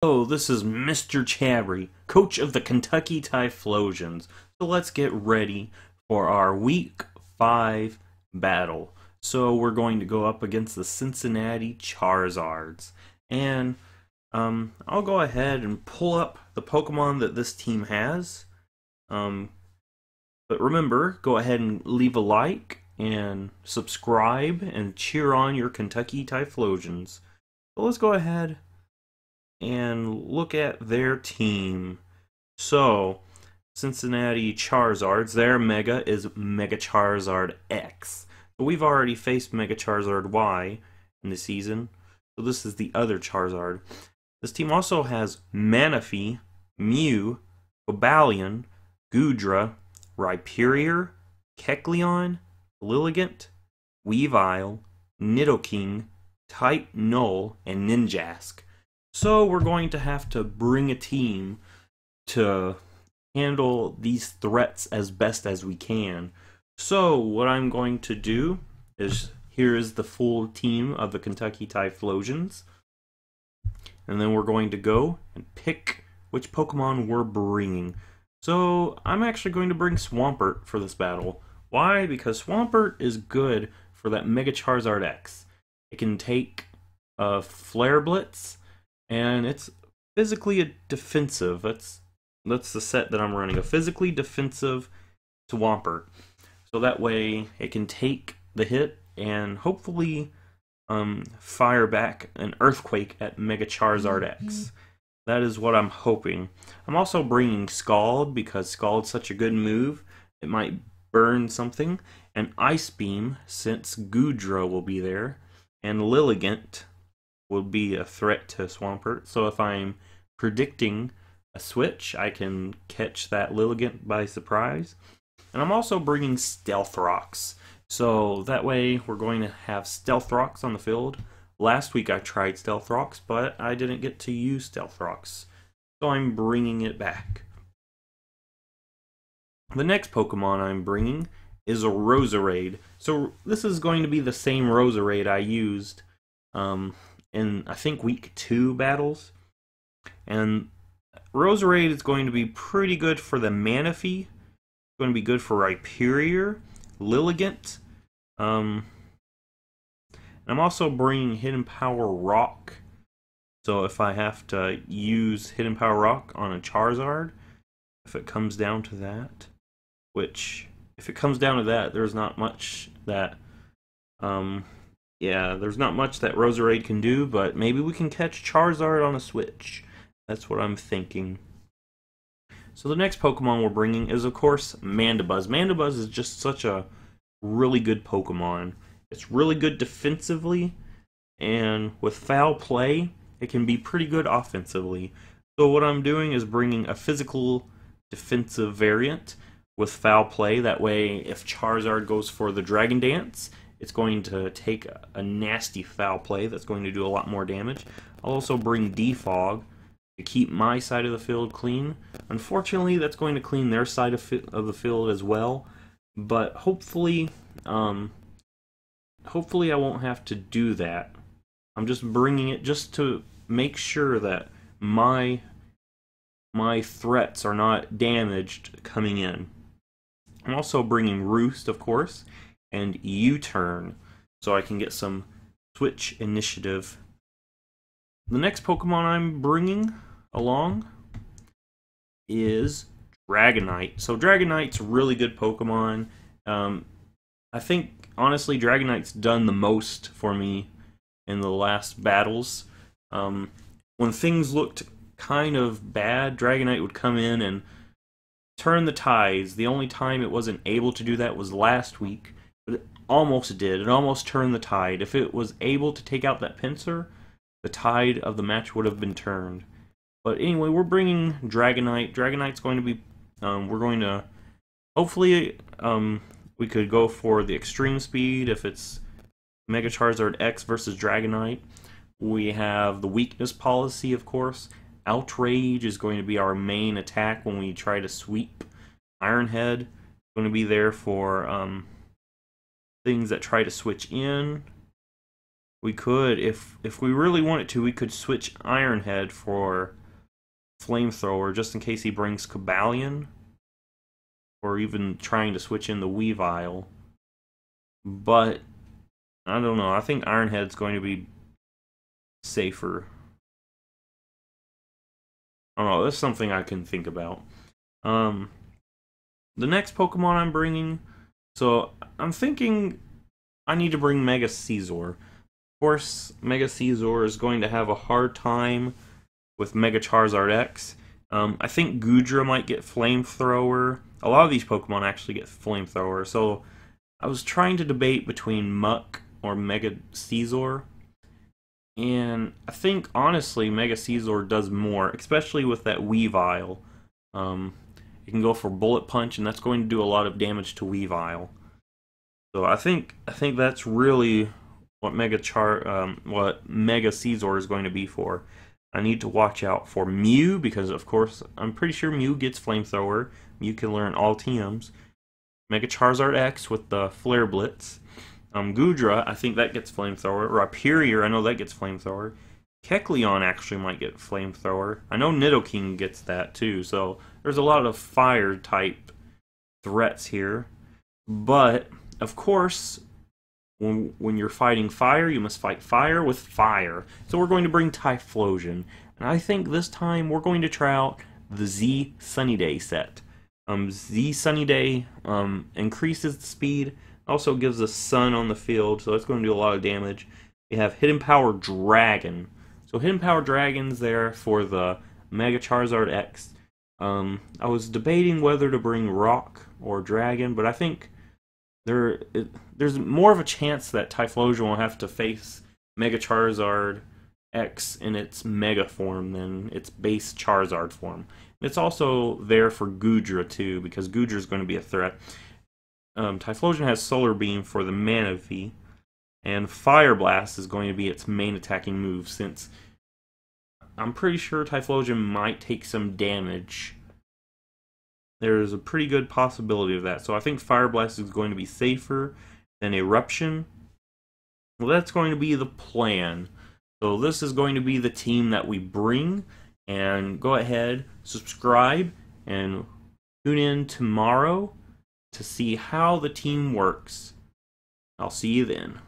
Hello, this is Mr. Chabry, coach of the Kentucky Typhlosions. So let's get ready for our Week 5 battle. So we're going to go up against the Cincinnati Charizards. And I'll go ahead and pull up the Pokemon that this team has. But remember, go ahead and leave a like and subscribe and cheer on your Kentucky Typhlosions. So let's go ahead and look at their team. So, Cincinnati Charizards, their Mega is Mega Charizard X. But we've already faced Mega Charizard Y in the season, so this is the other Charizard. This team also has Manaphy, Mew, Cobalion, Goodra, Rhyperior, Kecleon, Lilligant, Weavile, Nidoking, Type Null, and Ninjask. So we're going to have to bring a team to handle these threats as best as we can. So what I'm going to do is, here is the full team of the Kentucky Typhlosions. And then we're going to go and pick which Pokemon we're bringing. So I'm actually going to bring Swampert for this battle. Why? Because Swampert is good for that Mega Charizard X. It can take a Flare Blitz, and it's physically a defensive. That's the set that I'm running, a physically defensive Swampert. So that way it can take the hit and hopefully fire back an Earthquake at Mega Charizard X. That is what I'm hoping. I'm also bringing Scald because Scald's such a good move. It might burn something. And Ice Beam, since Goodra will be there. And Lilligant will be a threat to Swampert. So if I'm predicting a switch, I can catch that Lilligant by surprise. And I'm also bringing Stealth Rocks. So that way we're going to have Stealth Rocks on the field. Last week I tried Stealth Rocks, but I didn't get to use Stealth Rocks. So I'm bringing it back. The next Pokemon I'm bringing is a Roserade. So this is going to be the same Roserade I used in, I think, Week 2 battles. And Roserade is going to be pretty good for the Manaphy. It's going to be good for Rhyperior, Lilligant. I'm also bringing Hidden Power Rock. So if I have to use Hidden Power Rock on a Charizard, if it comes down to that, which, if it comes down to that, there's not much that, there's not much that Roserade can do, but maybe we can catch Charizard on a switch. That's what I'm thinking. So the next Pokemon we're bringing is, of course, Mandibuzz. Mandibuzz is just such a really good Pokemon. It's really good defensively, and with Foul Play, it can be pretty good offensively. So what I'm doing is bringing a physical defensive variant with Foul Play. That way, if Charizard goes for the Dragon Dance, it's going to take a nasty Foul Play that's going to do a lot more damage. I'll also bring Defog to keep my side of the field clean. Unfortunately, that's going to clean their side of the field as well, but hopefully I won't have to do that. I'm just bringing it just to make sure that my threats are not damaged coming in. I'm also bringing Roost, of course, and U-Turn, so I can get some switch initiative. The next Pokemon I'm bringing along is Dragonite. So Dragonite's a really good Pokemon. I think, honestly, Dragonite's done the most for me in the last battles. When things looked kind of bad, Dragonite would come in and turn the tides. The only time it wasn't able to do that was last week, but it almost did. It almost turned the tide. If it was able to take out that Pinsir, the tide of the match would have been turned. But anyway, we're bringing Dragonite. Dragonite's going to be, we're going to, hopefully, we could go for the extreme speed if it's Mega Charizard X versus Dragonite. We have the weakness policy, of course. Outrage is going to be our main attack when we try to sweep. Iron Head is going to be there for things that try to switch in. we could, if we really wanted to, we could switch Ironhead for Flamethrower just in case he brings Cobalion, or even trying to switch in the Weavile. But I don't know. I think Ironhead's going to be safer. I don't know. That's something I can think about. The next Pokemon I'm bringing, so I'm thinking I need to bring Mega Caesar. Of course, Mega Caesar is going to have a hard time with Mega Charizard X. I think Goodra might get Flamethrower. A lot of these Pokemon actually get Flamethrower, so I was trying to debate between Muck or Mega Caesar. And I think, honestly, Mega Caesar does more, especially with that Weavile. It can go for Bullet Punch, and that's going to do a lot of damage to Weavile. So I think that's really what Mega Caesar is going to be for. I need to watch out for Mew, because of course I'm pretty sure Mew gets Flamethrower. Mew can learn all TMs. Mega Charizard X with the Flare Blitz. Goodra, I think that gets Flamethrower. Rhyperior, I know that gets Flamethrower. Kecleon actually might get Flamethrower. I know Nidoking gets that too, so there's a lot of fire type threats here. But, of course, when you're fighting fire, you must fight fire with fire. So we're going to bring Typhlosion. And I think this time we're going to try out the Z Sunny Day set. Z Sunny Day increases the speed, also gives us sun on the field, so that's going to do a lot of damage. We have Hidden Power Dragon. So Hidden Power Dragon's there for the Mega Charizard X. I was debating whether to bring Rock or Dragon, but I think there's more of a chance that Typhlosion will have to face Mega Charizard X in its Mega form than its base Charizard form. It's also there for Goodra too, because Goodra is going to be a threat. Typhlosion has Solar Beam for the Manaphy, and Fire Blast is going to be its main attacking move, since I'm pretty sure Typhlosion might take some damage. There's a pretty good possibility of that, so I think Fire Blast is going to be safer than Eruption. Well, that's going to be the plan. So this is going to be the team that we bring, and go ahead, subscribe, and tune in tomorrow to see how the team works. I'll see you then.